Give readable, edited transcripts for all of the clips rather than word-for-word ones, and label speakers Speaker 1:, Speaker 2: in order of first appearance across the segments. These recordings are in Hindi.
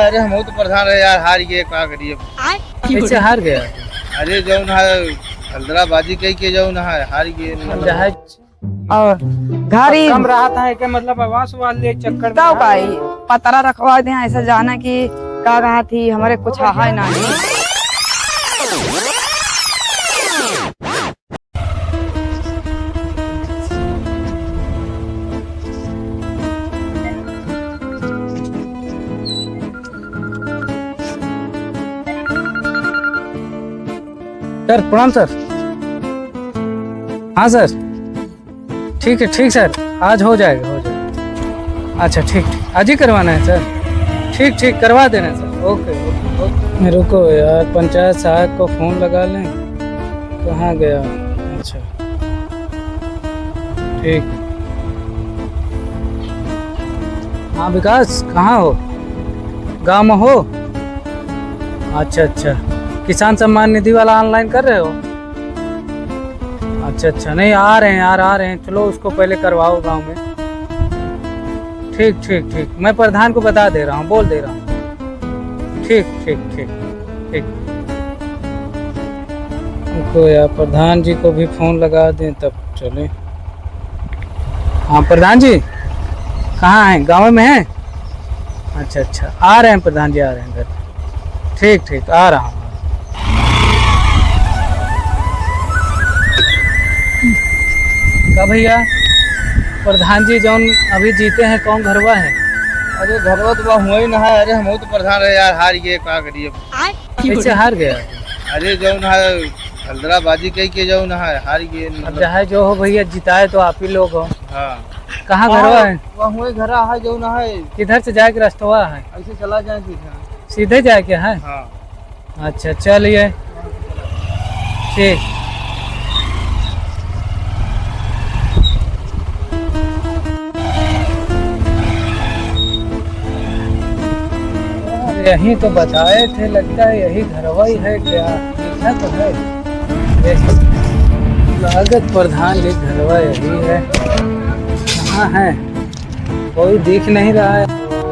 Speaker 1: है। अरे हम तो प्रधान है यार, हार गए, क्या करिए।
Speaker 2: कैसे हार गया?
Speaker 1: अरे जो ना हल्दराबाजी कही के जो ना हार गए।
Speaker 2: जहाज
Speaker 3: और घरी
Speaker 2: कम रहा था कि मतलब आवास वाले चक्कर
Speaker 3: तो
Speaker 2: में
Speaker 3: भाई पतरा रखवा दे ऐसा जाना कि का रहा थी हमारे कुछ है नहीं।
Speaker 2: सर प्रणाम सर। हाँ सर, ठीक है, ठीक सर, आज हो जाएगा, हो जाएगा। अच्छा ठीक, आज ही करवाना है सर। ठीक ठीक, करवा देना सर। Okay okay okay. रुको यार, पंचायत साहब को फ़ोन लगा लें। कहाँ गया? अच्छा ठीक। हाँ विकास, कहाँ हो? गाँव में हो? अच्छा अच्छा, किसान सम्मान निधि वाला ऑनलाइन कर रहे हो? अच्छा अच्छा, नहीं आ रहे हैं यार, आ रहे हैं। चलो उसको पहले करवाओ गांव में। ठीक ठीक ठीक, मैं प्रधान को बता दे रहा हूँ, बोल दे रहा हूँ। ठीक ठीक ठीक ठीक। उनको यार प्रधान जी को भी फ़ोन लगा दें तब चले। हाँ प्रधान जी कहाँ हैं? गाँव में हैं? अच्छा अच्छा, आ रहे हैं प्रधान जी, आ रहे हैं घर। ठीक ठीक, आ रहा हूँ। का भैया, प्रधान जी जौन अभी जीते हैं कौन घरवा है?
Speaker 1: अरे घरवा तो हुआ ही ना है। अरे हम तो प्रधान है यार, हार गए, क्या करिए।
Speaker 2: कैसे हार गया?
Speaker 1: अरे जो ना हल्दराबाजी कही के जो ना हार गए।
Speaker 2: अब चाहे जो हो भैया, जिताए तो आप ही लोग हो।
Speaker 1: हाँ,
Speaker 2: कहाँ घरवा है?
Speaker 1: वहाँ घरा है जो ना है।
Speaker 2: किधर से जाए के रास्तवा है?
Speaker 1: ऐसे चला जाए
Speaker 2: सीधे जाए के है?
Speaker 1: हाँ।
Speaker 2: अच्छा चलिए ठीक। यही तो बताए थे, लगता है यही घरवा ही है क्या? लिखा तो है, लागत प्रधान जी घरवा यही है। कहाँ है? कोई दिख नहीं रहा है।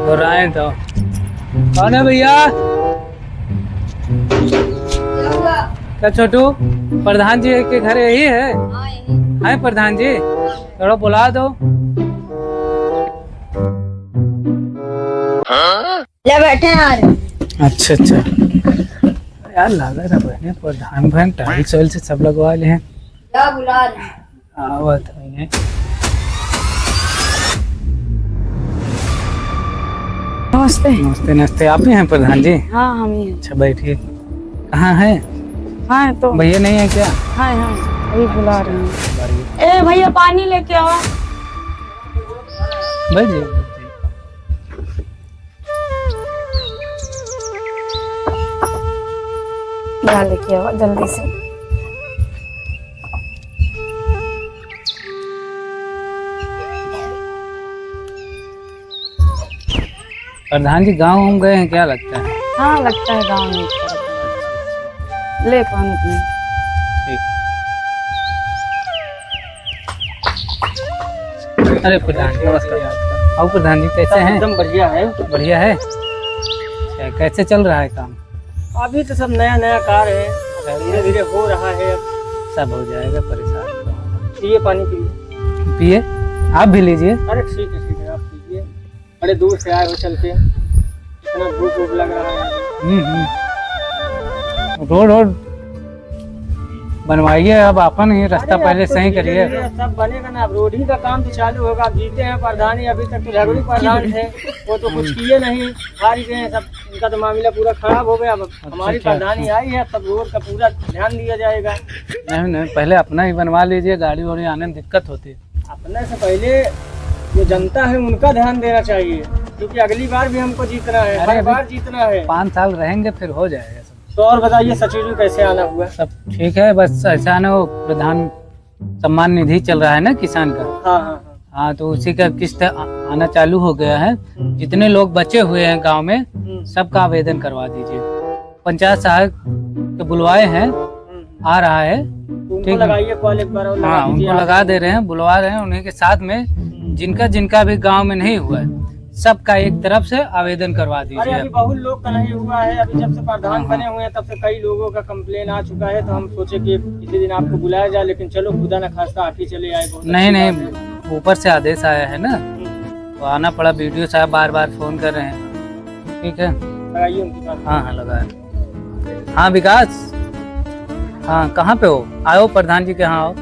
Speaker 2: तो राय तो कौन है भैया? क्या छोटू, प्रधान जी के घर यही है? है प्रधान जी, थोड़ा बुला दो।
Speaker 4: ले बैठे यार।
Speaker 2: अच्छा अच्छा यार, लगा था बहने प्रधान बहन टाइल्स वाइल से सब लगवा ले हैं।
Speaker 4: क्या बुला रहे हैं?
Speaker 2: आवत है।
Speaker 3: नमस्ते।
Speaker 2: नमस्ते नमस्ते, आप ही हैं प्रधान जी?
Speaker 3: हाँ हम ही हैं।
Speaker 2: अच्छा बैठिए। कहाँ है?
Speaker 3: हाँ तो
Speaker 2: भैया नहीं है क्या?
Speaker 3: हाँ हाँ अभी बुला रहे हैं। ए भैया पानी लेके आओ।
Speaker 2: बैठ जाइए।
Speaker 3: यहाँ लेके आओ जल्दी से।
Speaker 2: प्रधान जी गाँव हम गए हैं क्या लगता है?
Speaker 3: हाँ लगता है गाँव में। ले पानी पी।
Speaker 2: ठीक। अरे प्रधान जी नमस्कार। आओ प्रधान जी, कैसे हैं?
Speaker 5: एकदम बढ़िया है।
Speaker 2: बढ़िया है। अच्छा, कैसे चल रहा है काम?
Speaker 5: अभी तो सब नया नया कार्य है, धीरे धीरे हो रहा है। अब
Speaker 2: सब हो जाएगा, परेशान मत होना।
Speaker 5: पिए पानी पिए।
Speaker 2: पिए, आप भी लीजिए।
Speaker 5: अरे ठीक है आप पीजिए। बड़े दूर से आए हो चल के, इतना भूख भूख लग रहा है।
Speaker 2: रोड रोड बनवाइए, अब अपन ही रास्ता पहले सही करिए।
Speaker 5: सब बनेगा ना, अब रोड ही का काम तो चालू होगा। अब जीते हैं प्रधान ही, अभी तक तो झगड़ू प्रधान थे, वो तो कुछ किए नहीं, हार गए हैं सब। उनका तो मामला पूरा खराब हो गया। अब हमारी प्रधानी आई है, तब रोड का पूरा ध्यान दिया जाएगा।
Speaker 2: नहीं पहले अपना ही बनवा लीजिए, गाड़ी वाड़ी आने में दिक्कत होती है।
Speaker 5: अपने से पहले जो जनता है उनका ध्यान देना चाहिए, क्योंकि अगली बार भी हमको जीतना है, हर बार जीतना है।
Speaker 2: 5 साल रहेंगे फिर हो जाएगा सब।
Speaker 5: तो और बताइए सचिव कैसे आना हुआ?
Speaker 2: सब ठीक है, बस ऐसा ना वो प्रधान सम्मान निधि चल रहा है ना किसान का।
Speaker 5: हाँ,
Speaker 2: हाँ तो उसी का किस्त आना चालू हो गया है। जितने लोग बचे हुए हैं गांव में सबका आवेदन करवा दीजिए। पंचायत साहब के बुलवाए हैं, आ रहा है।
Speaker 5: उनको लगाइए कॉल एक बार और
Speaker 2: हाँ उनको लगा दे रहे हैं, बुलवा रहे हैं। उन्हीं के साथ में जिनका भी गांव में नहीं हुआ है सबका एक तरफ से आवेदन करवा
Speaker 5: अरे
Speaker 2: दीजिए।
Speaker 5: अभी बहुत लोग का नहीं हुआ है, अभी जब से प्रधान बने हुए हैं तब से कई लोगों का कंप्लेन आ चुका है, तो हम सोचे कि किसी दिन आपको बुलाया जाए, लेकिन चलो खुदा न खास्ता आप ही चले आए। बहुत
Speaker 2: नहीं
Speaker 5: अच्छी बात है।
Speaker 2: नहीं, ऊपर से आदेश आया है ना, तो आना पड़ा। वीडियो साहब बार बार फोन कर रहे हैं। ठीक है,
Speaker 5: लगाइए उनके पास।
Speaker 2: हाँ हाँ लगाया। हाँ विकास, हाँ कहाँ पे हो? आओ प्रधान जी के यहाँ आओ।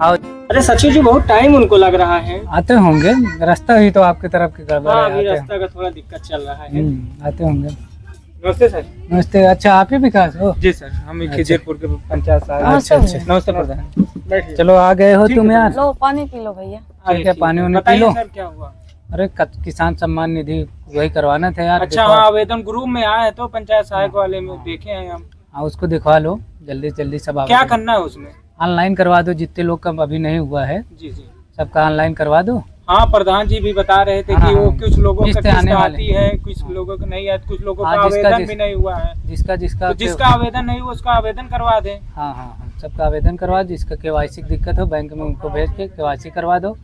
Speaker 2: आओ,
Speaker 5: अरे सचिव जी बहुत टाइम उनको लग रहा है।
Speaker 2: आते होंगे, रास्ता ही तो आपकी तरफ की गड़बड़
Speaker 5: हाँ
Speaker 2: है।
Speaker 5: अभी
Speaker 2: आते
Speaker 5: रास्ता का थोड़ा दिक्कत चल रहा है।
Speaker 2: आते होंगे।
Speaker 5: नमस्ते सर।
Speaker 2: नमस्ते। अच्छा आप ही विकास हो?
Speaker 5: जी सर, हम खिजरपुर के पंचायत साहब।
Speaker 2: अच्छा अच्छा,
Speaker 5: नमस्ते प्रधान, बैठिए।
Speaker 2: चलो आ गए हो तुम यार।
Speaker 3: लो पानी पी लो भैया।
Speaker 2: क्या पानी उन्हें पी
Speaker 5: बताइए
Speaker 2: लो।
Speaker 5: सर क्या हुआ?
Speaker 2: अरे किसान सम्मान निधि वही करवाना था यार।
Speaker 5: अच्छा हाँ, आवेदन ग्रुप में आया है तो पंचायत सहायक वाले में देखे हैं हम।
Speaker 2: हाँ उसको दिखवा लो जल्दी जल्दी सब।
Speaker 5: क्या
Speaker 2: आवेदन
Speaker 5: करना है उसमें?
Speaker 2: ऑनलाइन करवा दो, जितने लोग का अभी नहीं हुआ है
Speaker 5: जी जी।
Speaker 2: सबका ऑनलाइन करवा दो।
Speaker 5: हाँ प्रधान जी भी बता रहे थे
Speaker 2: हाँ,
Speaker 5: कि वो
Speaker 2: हाँ,
Speaker 5: कुछ लोगों का
Speaker 2: किस्त
Speaker 5: किस्त
Speaker 2: आने वाले।
Speaker 5: आती है, कुछ लोगों को नहीं आती, कुछ लोगों
Speaker 2: हाँ,
Speaker 5: का
Speaker 2: जिसका
Speaker 5: आवेदन भी नहीं हुआ है।
Speaker 2: जिसका जिसका
Speaker 5: तो जिसका आवेदन नहीं हुआ उसका आवेदन करवा दें।
Speaker 2: हाँ हाँ हाँ, सबका आवेदन करवा। जिसका केवाईसी की दिक्कत हो बैंक में उनको भेज के केवाईसी करवा दो।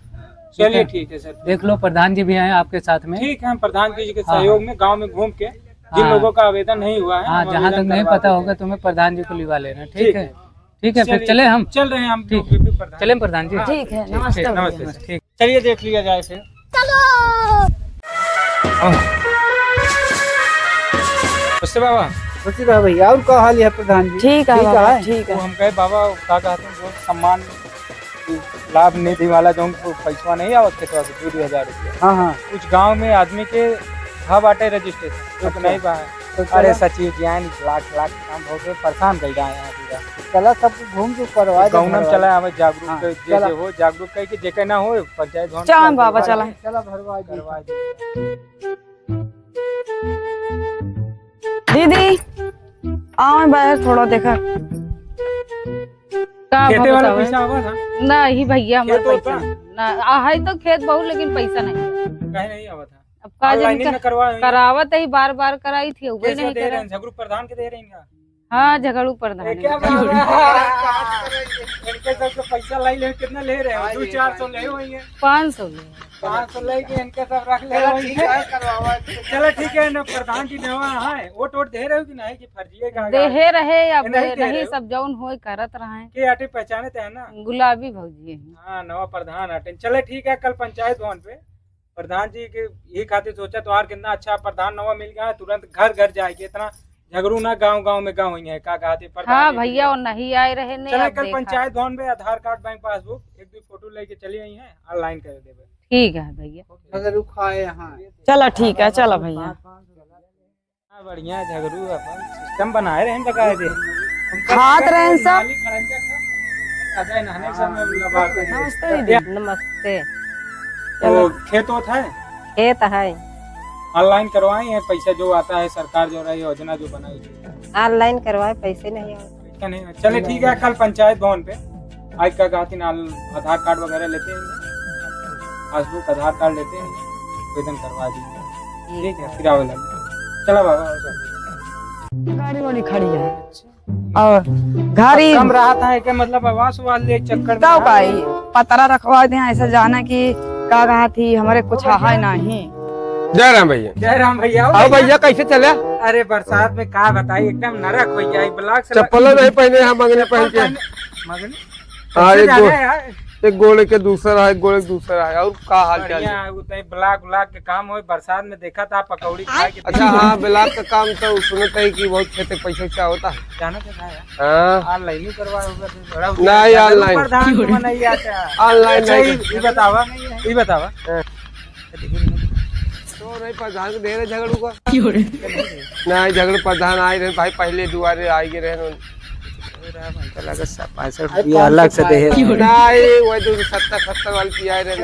Speaker 5: चलिए ठीक है सर।
Speaker 2: देख लो प्रधान जी भी आए आपके साथ में।
Speaker 5: ठीक है, हम प्रधान जी के
Speaker 2: हाँ,
Speaker 5: सहयोग में गांव में घूम के जिन
Speaker 2: हाँ।
Speaker 5: लोगों का आवेदन नहीं हुआ है
Speaker 2: हाँ
Speaker 5: हम
Speaker 2: जहाँ तक
Speaker 5: आवेदन
Speaker 2: नहीं
Speaker 5: करवा
Speaker 2: पता
Speaker 5: देंगे।
Speaker 2: होगा तुम्हें प्रधान जी को लिवा लेना।
Speaker 5: ठीक
Speaker 2: ठीक है, ठीक है, फिर
Speaker 5: चलिए,
Speaker 2: चले हम।
Speaker 5: चल रहे हैं हम
Speaker 2: ठीक।
Speaker 5: लोग भी प्रधान।
Speaker 2: चले प्रधान जी।
Speaker 3: ठीक है, नमस्ते भैया।
Speaker 5: नमस्ते सर।
Speaker 2: ठीक।
Speaker 5: चलिए देख लिया जाए फिर। नमस्ते बाबा।
Speaker 1: भैया और क्या हाल है प्रधान जी?
Speaker 3: ठीक है
Speaker 1: ठीक
Speaker 3: बाबा,
Speaker 1: है।
Speaker 3: ठीक
Speaker 5: तो
Speaker 3: है।
Speaker 5: हम कहे बाबा का कहते हैं जो सम्मान लाभ निधि वाला जो हमको पैसा नहीं आवत थे तो 2,000 रुपया
Speaker 1: हाँ हाँ,
Speaker 5: कुछ गांव में आदमी के था बाटे रजिस्ट्रेशन जो कि नहीं बा है।
Speaker 1: तो
Speaker 5: अरे सचिव जी आए लाख लाख काम बहुत परेशान कर रहा है यहाँ पूरा।
Speaker 1: चला सब घूम के करवा दे।
Speaker 5: गौनम चला हमें जागरूक
Speaker 1: हाँ,
Speaker 5: जे
Speaker 1: चला।
Speaker 5: जे हो जागरूक कह के जेके ना हो पंचायत भवन
Speaker 3: चल बाबा चला।
Speaker 1: चला भरवा दे।
Speaker 5: करवा दे।
Speaker 3: दीदी आओ बाहर थोड़ा देखा।
Speaker 6: का
Speaker 5: खेते वाला
Speaker 6: बताओ
Speaker 5: पैसा आवा था
Speaker 6: नहीं भैया हमारे
Speaker 5: खेत होता?
Speaker 6: पैसा नहीं। ना है तो खेत बहुत लेकिन पैसा नहीं।
Speaker 5: कहे नहीं आवा था।
Speaker 6: अब का
Speaker 5: ऑनलाइन
Speaker 6: जन
Speaker 5: में करवा
Speaker 6: करावत ही बार बार कराई थी वही
Speaker 5: कैसे
Speaker 6: नहीं
Speaker 5: दे रहे
Speaker 6: करा।
Speaker 5: हैं झगड़ू प्रधान के दे रहे हैं
Speaker 6: हाँ झगड़ू प्रधान
Speaker 5: ये क्या बात है? इनके सबसे पैसा लाई ले कितना ले रहे हैं? 200-400 ले हुई है।
Speaker 6: 500 ले
Speaker 5: 500 लेके इनके सब रख ले हुई है। चलो ठीक है ना, प्रधान जी नवा है वोट वोट दे रहे हो कि नहीं कि फर्जी है? कहाँ
Speaker 6: देहे रहे या
Speaker 5: नहीं दे रहे
Speaker 6: नहीं
Speaker 5: हो?
Speaker 6: सब जौन हो करत रहे।
Speaker 5: के आटे पहचाने थे ना?
Speaker 6: गुलाबी भौजी है।
Speaker 5: हाँ नवा प्रधान आटे। चले ठीक है, कल पंचायत भवन पे प्रधान जी के यही खातिर सोचा तो कितना अच्छा प्रधान नवा मिल गया है, तुरंत घर घर जाएगी। इतना झगड़ू ना गांव गांव में गाँव है का कहते
Speaker 6: हाँ भैया और नहीं आए रहे नहीं।
Speaker 5: चले
Speaker 6: अब
Speaker 5: कल
Speaker 6: देखा।
Speaker 5: पंचायत भवन में आधार कार्ड बैंक पासबुक एक दो फोटो लेके चली आई है, ऑनलाइन कर देवे।
Speaker 6: ठीक है भैया।
Speaker 1: अगर रुखाए यहाँ
Speaker 3: चलो ठीक है, चलो भैया।
Speaker 5: हाँ, बढ़िया झगड़ू अपन सिस्टम बनाए रहे हैं बकाये दे।
Speaker 3: खात रहे हैं सब।
Speaker 5: नमस्ते
Speaker 3: दीदी।
Speaker 6: नमस्ते।
Speaker 5: तो खेत होता है
Speaker 6: खेत है
Speaker 5: ऑनलाइन करवाए हैं, पैसा जो आता है सरकार जो रही योजना जो बनाई है
Speaker 6: ऑनलाइन करवाए पैसे नहीं आए।
Speaker 5: पैसा नहीं है। चले ठीक है, कल पंचायत भवन पे आज का कहती आधार कार्ड वगैरह लेते हैं, पासबुक आधार कार्ड लेते हैं, आवेदन करवा दीजिए। ठीक है फिर आवेदन चला बाबा।
Speaker 3: गाड़ी वाड़ी खड़ी है और गाड़ी
Speaker 5: कम रहा था कि मतलब आवास वाले चक्कर में
Speaker 3: तब का पतरा रखवा दे ऐसा जाना कि का कहा थी हमारे कुछ है नहीं।
Speaker 7: जय राम भैया।
Speaker 5: जय राम भैया।
Speaker 7: आओ भैया कैसे चले?
Speaker 5: अरे बरसात में का बताई एकदम नरक हो गया, ब्लॉक से
Speaker 7: चप्पलों नहीं पहने हैं मंगनी पहन के।
Speaker 5: मगनी
Speaker 7: हाँ
Speaker 5: कैसे
Speaker 7: एक
Speaker 5: जाना है यार?
Speaker 7: एक गोले के दूसरा है, एक गोले के दूसरा है। और का हाल चाल
Speaker 5: बढ़िया
Speaker 7: है?
Speaker 5: है, उतने ब्लॉक ब्लॉक के काम हो। बरसात में देखा था पकौड़ी खाए के
Speaker 7: अच्छा हाँ, ब्लाक का काम तो सुनते है कि बहुत खेते पैसा क्या होता है।
Speaker 5: जाना तो था यार,
Speaker 7: हाँ
Speaker 5: ऑनलाइन ही करवा होगा तो बड़ा
Speaker 7: नहीं, ऑनलाइन।
Speaker 5: प्रधान को नहीं आता
Speaker 7: ऑनलाइन
Speaker 5: अच्छा,
Speaker 7: नहीं।
Speaker 5: ये बतावा ये बतावा
Speaker 7: तो नहीं प्रधान को दे रहे झगड़ू का नहीं, झगड़ू प्रधान आए रहे भाई पहले दुआरे आई गए रहे
Speaker 5: 65 रुपया अलग से दे
Speaker 7: नहीं, वही तो 70 वाली की आए रहे।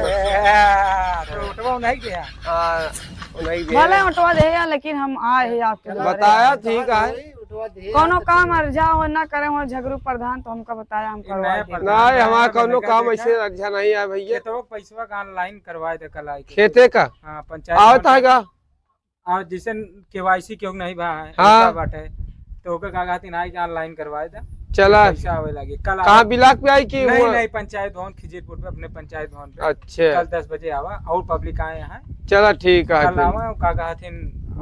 Speaker 5: तो उठवा नहीं गया।
Speaker 7: हाँ वो नहीं दे
Speaker 3: भले
Speaker 7: रहे।
Speaker 3: उठवा दे लेकिन हम आए हैं आपके द्वारे।
Speaker 7: बताया ठीक है।
Speaker 3: कोनो काम अर्जा हो ना करे हो झगड़ू प्रधान तो हमका बताया हम करवा
Speaker 5: नया
Speaker 3: देंगे।
Speaker 7: नहीं हमारा कोनो काम ऐसे अच्छा नहीं है भैया।
Speaker 5: तो पैसा का ऑनलाइन करवाए थे कल आई के।
Speaker 7: खेते का
Speaker 5: हाँ पंचायत
Speaker 7: आवता है का?
Speaker 5: और जिसे केवाईसी क्यों नहीं भा है
Speaker 7: हाँ।
Speaker 5: ऐसा बात है तो ओके का कहती ना ऑनलाइन करवाए था।
Speaker 7: चला
Speaker 8: पैसा आवे लगे कल
Speaker 7: कहाँ बिलाक पे आई की
Speaker 8: नहीं
Speaker 7: हुआ?
Speaker 8: नहीं पंचायत भवन खिजीरपुर पे अपने पंचायत भवन पे
Speaker 7: अच्छा
Speaker 8: कल 10 बजे आवा और पब्लिक आए हैं
Speaker 7: चला ठीक है
Speaker 8: कल
Speaker 7: फिर।
Speaker 8: आवा काका हथिन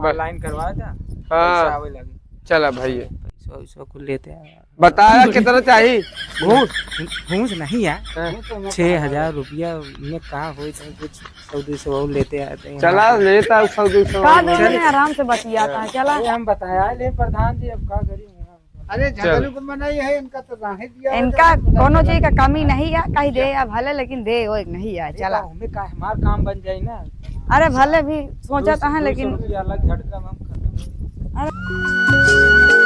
Speaker 8: ऑनलाइन करवाया था पैसा
Speaker 7: हाँ
Speaker 8: आवे लगे
Speaker 7: चला भैया
Speaker 8: पैसा को लेते हैं
Speaker 7: बताया कितना चाहिए?
Speaker 8: घूस नहीं है 6,000 रुपया में का हो कुछ 100-200 और लेते आते हैं
Speaker 7: चला लेता 100-200
Speaker 3: का दोनों ने आराम से बतियाता है चला।
Speaker 8: अरे हम बताया ले प्रधान जी अब का करी
Speaker 1: अरे झगड़ू को मनाई है इनका तो राहे दिया
Speaker 3: इनका कोनो चीज का कमी नहीं है कहीं दे या भले लेकिन दे वो नहीं है चला।
Speaker 8: हमें का हमार काम बन जाए ना
Speaker 3: अरे भले भी सोचा था लेकिन
Speaker 8: 200 रुपया अलग झटका में हम खत्म
Speaker 3: अरे